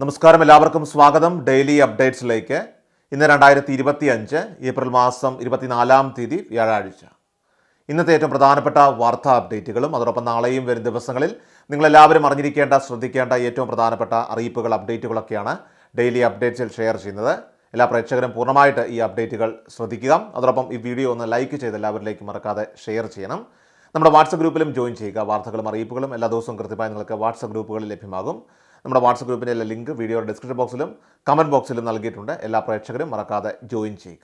നമസ്കാരം, എല്ലാവർക്കും സ്വാഗതം ഡെയിലി അപ്ഡേറ്റ്സിലേക്ക്. ഇന്ന് 2025 ഏപ്രിൽ മാസം 24 വ്യാഴാഴ്ച. ഇന്നത്തെ ഏറ്റവും പ്രധാനപ്പെട്ട വാർത്താ അപ്ഡേറ്റുകളും അതോടൊപ്പം നാളെയും വരും ദിവസങ്ങളിൽ നിങ്ങളെല്ലാവരും അറിഞ്ഞിരിക്കേണ്ട, ശ്രദ്ധിക്കേണ്ട ഏറ്റവും പ്രധാനപ്പെട്ട അറിയിപ്പുകൾ, അപ്ഡേറ്റുകളൊക്കെയാണ് ഡെയിലി അപ്ഡേറ്റ്സിൽ ഷെയർ ചെയ്യുന്നത്. എല്ലാ പ്രേക്ഷകരും പൂർണ്ണമായിട്ട് ഈ അപ്ഡേറ്റുകൾ ശ്രദ്ധിക്കുക. അതോടൊപ്പം ഈ വീഡിയോ ഒന്ന് ലൈക്ക് ചെയ്ത് എല്ലാവരിലേക്കും മറക്കാതെ ഷെയർ ചെയ്യണം. നമ്മുടെ വാട്സപ്പ് ഗ്രൂപ്പിലും ജോയിൻ ചെയ്യുക. വാർത്തകളും അറിയിപ്പുകളും എല്ലാ ദിവസവും കൃത്യമായി നിങ്ങൾക്ക് വാട്സപ്പ് ഗ്രൂപ്പുകളിൽ ലഭ്യമാകും. നമ്മുടെ വാട്സപ്പ് ഗ്രൂപ്പിൻ്റെ എല്ലാ ലിങ്ക് വീഡിയോയുടെ ഡിസ്ക്രിപ്ഷൻ ബോക്സിലും കമൻറ്റ് ബോക്സിലും നൽകിയിട്ടുണ്ട്. എല്ലാ പ്രേക്ഷകരും മറക്കാതെ ജോയിൻ ചെയ്യുക.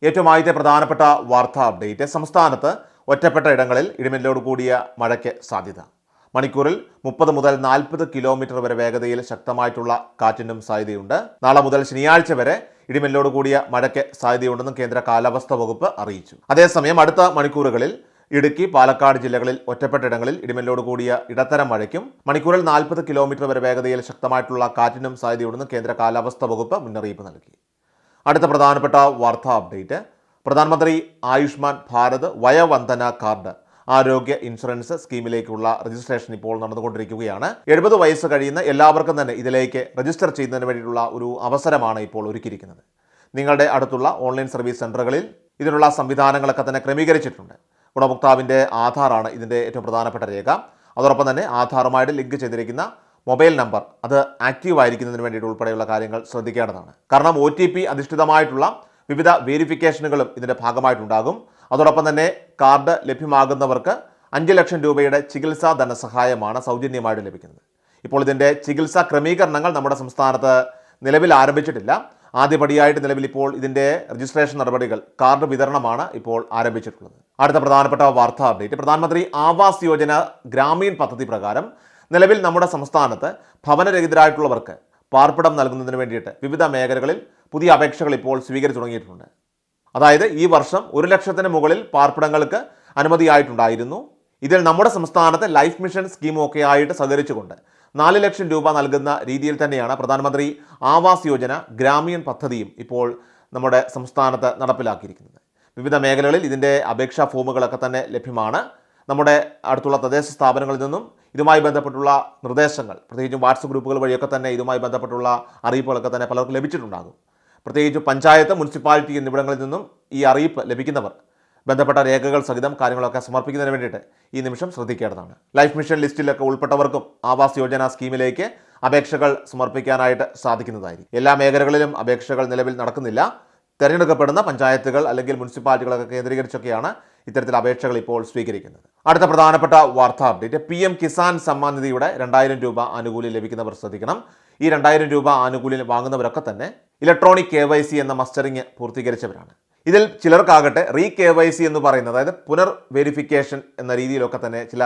ഏറ്റവും ആദ്യത്തെ പ്രധാനപ്പെട്ട വാർത്താ അപ്ഡേറ്റ്: സംസ്ഥാനത്ത് ഒറ്റപ്പെട്ട ഇടങ്ങളിൽ ഇടിമിന്നലോട് കൂടിയ മഴയ്ക്ക് സാധ്യത. മണിക്കൂറിൽ 30 മുതൽ 40 കിലോമീറ്റർ വരെ വേഗതയിൽ ശക്തമായിട്ടുള്ള കാറ്റിനും സാധ്യതയുണ്ട്. നാളെ മുതൽ ശനിയാഴ്ച വരെ ഇടിമിന്നലോട് കൂടിയ മഴയ്ക്ക് സാധ്യതയുണ്ടെന്നും കേന്ദ്ര കാലാവസ്ഥാ വകുപ്പ് അറിയിച്ചു. അതേസമയം അടുത്ത മണിക്കൂറുകളിൽ ഇടുക്കി, പാലക്കാട് ജില്ലകളിൽ ഒറ്റപ്പെട്ടിടങ്ങളിൽ ഇടിമിന്നലോട് കൂടിയ ഇടത്തരം മഴയ്ക്കും മണിക്കൂറിൽ 40 കിലോമീറ്റർ വരെ വേഗതയിൽ ശക്തമായിട്ടുള്ള കാറ്റിനും സാധ്യതയുണ്ടെന്ന് കേന്ദ്ര കാലാവസ്ഥാ വകുപ്പ് മുന്നറിയിപ്പ് നൽകി. അടുത്ത പ്രധാനപ്പെട്ട വാർത്താ അപ്ഡേറ്റ്: പ്രധാനമന്ത്രി ആയുഷ്മാൻ ഭാരത് വയോവന്ദന കാർഡ് ആരോഗ്യ ഇൻഷുറൻസ് സ്കീമിലേക്കുള്ള രജിസ്ട്രേഷൻ ഇപ്പോൾ നടന്നുകൊണ്ടിരിക്കുകയാണ്. 70 വയസ്സ് കഴിയുന്ന എല്ലാവർക്കും തന്നെ ഇതിലേക്ക് രജിസ്റ്റർ ചെയ്യുന്നതിന് വേണ്ടിയിട്ടുള്ള ഒരു അവസരമാണ് ഇപ്പോൾ ഒരുക്കിയിരിക്കുന്നത്. നിങ്ങളുടെ അടുത്തുള്ള ഓൺലൈൻ സർവീസ് സെൻ്ററുകളിൽ ഇതിനുള്ള സംവിധാനങ്ങളൊക്കെ തന്നെ ക്രമീകരിച്ചിട്ടുണ്ട്. ഗുണഭോക്താവിൻ്റെ ആധാറാണ് ഇതിൻ്റെ ഏറ്റവും പ്രധാനപ്പെട്ട രേഖ. അതോടൊപ്പം തന്നെ ആധാറുമായിട്ട് ലിങ്ക് ചെയ്തിരിക്കുന്ന മൊബൈൽ നമ്പർ അത് ആക്റ്റീവ് ആയിരിക്കുന്നതിന് വേണ്ടിയിട്ട് ഉൾപ്പെടെയുള്ള കാര്യങ്ങൾ ശ്രദ്ധിക്കേണ്ടതാണ്. കാരണം OTP അധിഷ്ഠിതമായിട്ടുള്ള വിവിധ വേരിഫിക്കേഷനുകളും ഇതിൻ്റെ ഭാഗമായിട്ടുണ്ടാകും. അതോടൊപ്പം തന്നെ കാർഡ് ലഭ്യമാകുന്നവർക്ക് 5 ലക്ഷം രൂപയുടെ ചികിത്സാ ധനസഹായമാണ് സൗജന്യമായിട്ട് ലഭിക്കുന്നത്. ഇപ്പോൾ ഇതിൻ്റെ ചികിത്സാ ക്രമീകരണങ്ങൾ നമ്മുടെ സംസ്ഥാനത്ത് നിലവിൽ ആരംഭിച്ചിട്ടില്ല. ആദ്യപടിയായിട്ട് നിലവിൽ ഇപ്പോൾ ഇതിൻ്റെ രജിസ്ട്രേഷൻ നടപടികൾ, കാർഡ് വിതരണമാണ് ഇപ്പോൾ ആരംഭിച്ചിട്ടുള്ളത്. അടുത്ത പ്രധാനപ്പെട്ട വാർത്താ അപ്ഡേറ്റ്: പ്രധാനമന്ത്രി ആവാസ് യോജന ഗ്രാമീൺ പദ്ധതി പ്രകാരം നിലവിൽ നമ്മുടെ സംസ്ഥാനത്ത് ഭവനരഹിതരായിട്ടുള്ളവർക്ക് പാർപ്പിടം നൽകുന്നതിന് വേണ്ടിയിട്ട് വിവിധ മേഖലകളിൽ പുതിയ അപേക്ഷകൾ ഇപ്പോൾ സ്വീകരിച്ചു തുടങ്ങിയിട്ടുണ്ട്. അതായത് ഈ വർഷം 1 ലക്ഷത്തിന് മുകളിൽ പാർപ്പിടങ്ങൾക്ക് അനുമതിയായിട്ടുണ്ടായിരുന്നു. ഇതിൽ നമ്മുടെ സംസ്ഥാനത്ത് ലൈഫ് മിഷൻ സ്കീമൊക്കെ ആയിട്ട് സഹകരിച്ചുകൊണ്ട് 4 ലക്ഷം രൂപ നൽകുന്ന രീതിയിൽ തന്നെയാണ് പ്രധാനമന്ത്രി ആവാസ് യോജന ഗ്രാമീൺ പദ്ധതിയും ഇപ്പോൾ നമ്മുടെ സംസ്ഥാനത്ത് നടപ്പിലാക്കിയിരിക്കുന്നത്. വിവിധ മേഖലകളിൽ ഇതിൻ്റെ അപേക്ഷാ ഫോമുകളൊക്കെ തന്നെ ലഭ്യമാണ്. നമ്മുടെ അടുത്തുള്ള തദ്ദേശ സ്ഥാപനങ്ങളിൽ നിന്നും ഇതുമായി ബന്ധപ്പെട്ടുള്ള നിർദ്ദേശങ്ങൾ, പ്രത്യേകിച്ചും വാട്സപ്പ് ഗ്രൂപ്പുകൾ വഴിയൊക്കെ തന്നെ ഇതുമായി ബന്ധപ്പെട്ടുള്ള അറിയിപ്പുകളൊക്കെ തന്നെ പലർക്കും ലഭിച്ചിട്ടുണ്ടാകും. പ്രത്യേകിച്ച് പഞ്ചായത്ത്, മുനിസിപ്പാലിറ്റി എന്നിവിടങ്ങളിൽ നിന്നും ഈ അറിയിപ്പ് ലഭിക്കുന്നവർ ബന്ധപ്പെട്ട രേഖകൾ സഹിതം കാര്യങ്ങളൊക്കെ സമർപ്പിക്കുന്നതിന് വേണ്ടിയിട്ട് ഈ നിമിഷം ശ്രദ്ധിക്കേണ്ടതാണ്. ലൈഫ് മിഷൻ ലിസ്റ്റിലൊക്കെ ഉൾപ്പെട്ടവർക്കും ആവാസ് യോജന സ്കീമിലേക്ക് അപേക്ഷകൾ സമർപ്പിക്കാനായിട്ട് സാധിക്കുന്നതായിരിക്കും. എല്ലാ മേഖലകളിലും അപേക്ഷകൾ നിലവിൽ നടക്കുന്നില്ല. തിരഞ്ഞെടുക്കപ്പെടുന്ന പഞ്ചായത്തുകൾ അല്ലെങ്കിൽ മുനിസിപ്പാലിറ്റികളൊക്കെ കേന്ദ്രീകരിച്ചൊക്കെയാണ് ഇത്തരത്തിൽ അപേക്ഷകൾ ഇപ്പോൾ സ്വീകരിക്കുന്നത്. അടുത്ത പ്രധാനപ്പെട്ട വാർത്താ അപ്ഡേറ്റ്: PM കിസാൻ സമ്മാൻ നിധിയുടെ 2000 രൂപ ആനുകൂല്യം ലഭിക്കുന്നവർ ശ്രദ്ധിക്കണം. ഈ 2000 രൂപ ആനുകൂല്യം വാങ്ങുന്നവരൊക്കെ തന്നെ ഇലക്ട്രോണിക് KYC എന്ന മസ്റ്ററിങ് പൂർത്തീകരിച്ചവരാണ്. ഇതിൽ ചിലർക്കാകട്ടെ KYC എന്ന് പറയുന്നത്, അതായത് പുനർ വെരിഫിക്കേഷൻ എന്ന രീതിയിലൊക്കെ തന്നെ ചില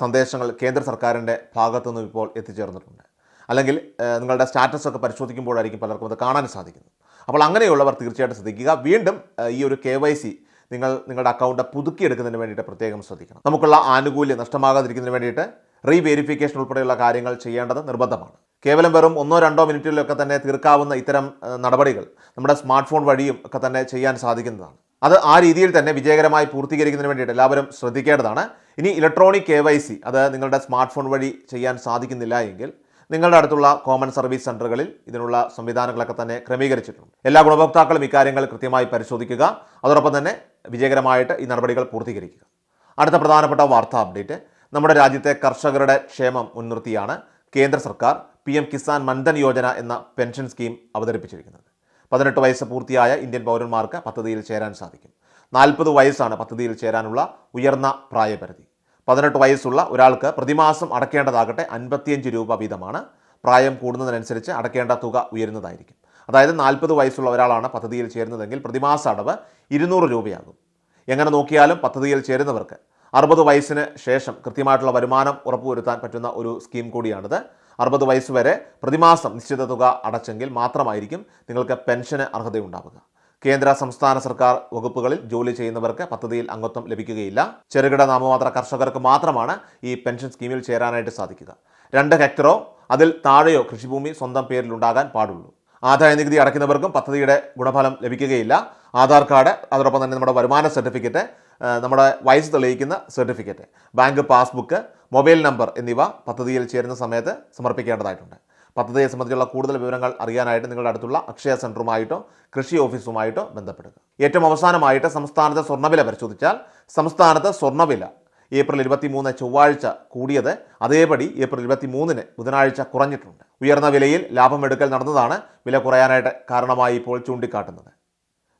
സന്ദേശങ്ങൾ കേന്ദ്ര സർക്കാരിൻ്റെ ഭാഗത്തുനിന്നും ഇപ്പോൾ എത്തിച്ചേർന്നിട്ടുണ്ട്. അല്ലെങ്കിൽ നിങ്ങളുടെ സ്റ്റാറ്റസ് ഒക്കെ പരിശോധിക്കുമ്പോഴായിരിക്കും പലർക്കും അത് കാണാൻ സാധിക്കുന്നത്. അപ്പോൾ അങ്ങനെയുള്ളവർ തീർച്ചയായിട്ടും ശ്രദ്ധിക്കുക. വീണ്ടും ഈ ഒരു KYC നിങ്ങളുടെ അക്കൗണ്ട് പുതുക്കിയെടുക്കുന്നതിന് വേണ്ടിയിട്ട് പ്രത്യേകം ശ്രദ്ധിക്കണം. നമുക്കുള്ള ആനുകൂല്യം നഷ്ടമാകാതിരിക്കുന്നതിന് വേണ്ടിയിട്ട് വെരിഫിക്കേഷൻ ഉൾപ്പെടെയുള്ള കാര്യങ്ങൾ ചെയ്യേണ്ടത് നിർബന്ധമാണ്. കേവലം വെറും 1-2 മിനിറ്റിലൊക്കെ തന്നെ തീർക്കാവുന്ന ഇത്തരം നടപടികൾ നമ്മുടെ സ്മാർട്ട് ഫോൺ വഴിയും ഒക്കെ തന്നെ ചെയ്യാൻ സാധിക്കുന്നതാണ്. അത് ആ രീതിയിൽ തന്നെ വിജയകരമായി പൂർത്തീകരിക്കുന്നതിന് വേണ്ടിയിട്ട് എല്ലാവരും ശ്രദ്ധിക്കേണ്ടതാണ്. ഇനി ഇലക്ട്രോണിക് KYC അത് നിങ്ങളുടെ സ്മാർട്ട് ഫോൺ വഴി ചെയ്യാൻ സാധിക്കുന്നില്ല എങ്കിൽ നിങ്ങളുടെ അടുത്തുള്ള കോമൺ സർവീസ് സെൻ്ററുകളിൽ ഇതിനുള്ള സംവിധാനങ്ങളൊക്കെ തന്നെ ക്രമീകരിച്ചിട്ടുണ്ട്. എല്ലാ ഗുണഭോക്താക്കളും ഇക്കാര്യങ്ങൾ കൃത്യമായി പരിശോധിക്കുക. അതോടൊപ്പം തന്നെ വിജയകരമായിട്ട് ഈ നടപടികൾ പൂർത്തീകരിക്കുക. അടുത്ത പ്രധാനപ്പെട്ട വാർത്താ അപ്ഡേറ്റ്: നമ്മുടെ രാജ്യത്തെ കർഷകരുടെ ക്ഷേമം മുൻനിർത്തിയാണ് കേന്ദ്ര സർക്കാർ PM കിസാൻ മൻധൻ യോജന എന്ന പെൻഷൻ സ്കീം അവതരിപ്പിച്ചിരിക്കുന്നത്. 18 വയസ്സ് പൂർത്തിയായ ഇന്ത്യൻ പൗരന്മാർക്ക് പദ്ധതിയിൽ ചേരാൻ സാധിക്കും. 40 വയസ്സാണ് പദ്ധതിയിൽ ചേരാനുള്ള ഉയർന്ന പ്രായപരിധി. 18 വയസ്സുള്ള ഒരാൾക്ക് പ്രതിമാസം അടയ്ക്കേണ്ടതാകട്ടെ 55 രൂപ വീതമാണ്. പ്രായം കൂടുന്നതിനനുസരിച്ച് അടയ്ക്കേണ്ട തുക ഉയരുന്നതായിരിക്കും. അതായത് 40 വയസ്സുള്ള ഒരാളാണ് പദ്ധതിയിൽ ചേരുന്നതെങ്കിൽ പ്രതിമാസ അടവ് 200 രൂപയാകും. എങ്ങനെ നോക്കിയാലും പദ്ധതിയിൽ ചേരുന്നവർക്ക് 60 വയസ്സിന് ശേഷം കൃത്യമായിട്ടുള്ള വരുമാനം ഉറപ്പുവരുത്താൻ പറ്റുന്ന ഒരു സ്കീം കൂടിയാണിത്. 60 വയസ്സ് വരെ പ്രതിമാസം നിശ്ചിത തുക അടച്ചെങ്കിൽ മാത്രമായിരിക്കും നിങ്ങൾക്ക് പെൻഷന് അർഹതയുണ്ടാവുക. കേന്ദ്ര സംസ്ഥാന സർക്കാർ വകുപ്പുകളിൽ ജോലി ചെയ്യുന്നവർക്ക് പദ്ധതിയിൽ അംഗത്വം ലഭിക്കുകയില്ല. ചെറുകിട നാമമാത്ര കർഷകർക്ക് മാത്രമാണ് ഈ പെൻഷൻ സ്കീമിൽ ചേരാനായിട്ട് സാധിക്കുക. 2 ഹെക്ടറോ അതിൽ താഴെയോ കൃഷിഭൂമി സ്വന്തം പേരിലുണ്ടാകാൻ പാടുള്ളൂ. ആദായ നികുതി അടയ്ക്കുന്നവർക്കും പദ്ധതിയുടെ ഗുണഫലം ലഭിക്കുകയില്ല. ആധാർ കാർഡ്, അതോടൊപ്പം തന്നെ നമ്മുടെ വരുമാന സർട്ടിഫിക്കറ്റ്, നമ്മുടെ വയസ്സ് തെളിയിക്കുന്ന certificate, bank passbook, mobile number എന്നിവ പദ്ധതിയിൽ ചേരുന്ന സമയത്ത് സമർപ്പിക്കേണ്ടതായിട്ടുണ്ട്. പദ്ധതിയെ സംബന്ധിച്ചുള്ള കൂടുതൽ വിവരങ്ങൾ അറിയാനായിട്ട് നിങ്ങളുടെ അടുത്തുള്ള അക്ഷയ സെൻറ്ററുമായിട്ടോ കൃഷി ഓഫീസുമായിട്ടോ ബന്ധപ്പെടുക. ഏറ്റവും അവസാനമായിട്ട് സംസ്ഥാനത്തെ സ്വർണ്ണവില പരിശോധിച്ചാൽ സംസ്ഥാനത്ത് സ്വർണ്ണവില ഏപ്രിൽ 23 ചൊവ്വാഴ്ച കൂടിയത് അതേപടി ഏപ്രിൽ 23 ബുധനാഴ്ച കുറഞ്ഞിട്ടുണ്ട്. ഉയർന്ന വിലയിൽ ലാഭമെടുക്കൽ നടന്നതാണ് വില കുറയാനായിട്ട് കാരണമായി ഇപ്പോൾ ചൂണ്ടിക്കാട്ടുന്നത്.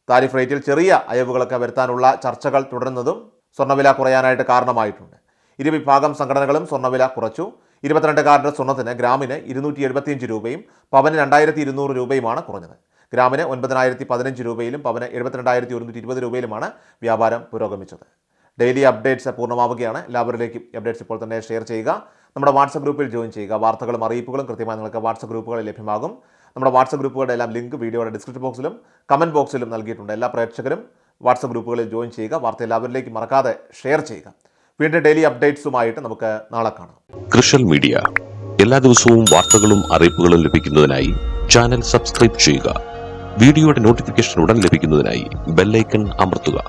താരിഫ് റേറ്റിൽ ചെറിയ അയവുകളൊക്കെ വരുത്താനുള്ള ചർച്ചകൾ തുടരുന്നതും സ്വർണ്ണവില കുറയാനായിട്ട് കാരണമായിട്ടുണ്ട്. ഇരുവിഭാഗം സംഘടനകളും സ്വർണ്ണവില കുറച്ചു. 22 കാരറ്റ് സ്വർണ്ണത്തിന് ഗ്രാമിന് 275 രൂപയും പവന് 2200 രൂപയുമാണ് കുറഞ്ഞത്. ഗ്രാമിന് 9015 രൂപയിലും പവന് 72120 രൂപയിലുമാണ് വ്യാപാരം പുരോഗമിച്ചത്. ഡെയിലി അപ്ഡേറ്റ്സ് പൂർണ്ണമാവുകയാണ്. എല്ലാവരിലേക്കും അപ്ഡേറ്റ്സ് ഇപ്പോൾ തന്നെ ഷെയർ ചെയ്യുക. നമ്മുടെ വാട്സപ്പ് ഗ്രൂപ്പിൽ ജോയിൻ ചെയ്യുക. വാർത്തകളും അറിയിപ്പുകളും കൃത്യമായി നിങ്ങൾക്ക് വാട്സപ്പ് ഗ്രൂപ്പുകളിൽ ലഭ്യമാകും. നമ്മുടെ വാട്സപ്പ് ഗ്രൂപ്പുകളുടെ എല്ലാം ലിങ്ക് വീഡിയോയുടെ ഡിസ്ക്രിപ്ഷൻ ബോക്സിലും കമൻറ്റ് ബോക്സിലും നൽകിയിട്ടുണ്ട്. എല്ലാ പ്രേക്ഷകരും വാട്സപ്പ് ഗ്രൂപ്പുകളിൽ ജോയിൻ ചെയ്യുക. വാർത്ത എല്ലാവരിലേക്കും മറക്കാതെ ഷെയർ ചെയ്യുക. വീണ്ടും ഡെയിലി അപ്ഡേറ്റ്സുമായിട്ട് നമുക്ക് നാളെ കാണാം. കൃഷൽ മീഡിയ എല്ലാ ദിവസവും വാർത്തകളും അറിയിപ്പുകളും ലഭിക്കുന്നതിനായി ചാനൽ സബ്സ്ക്രൈബ് ചെയ്യുക. വീഡിയോയുടെ നോട്ടിഫിക്കേഷൻ ഉടൻ ലഭിക്കുന്നതിനായി ബെൽ ഐക്കൺ അമർത്തുക.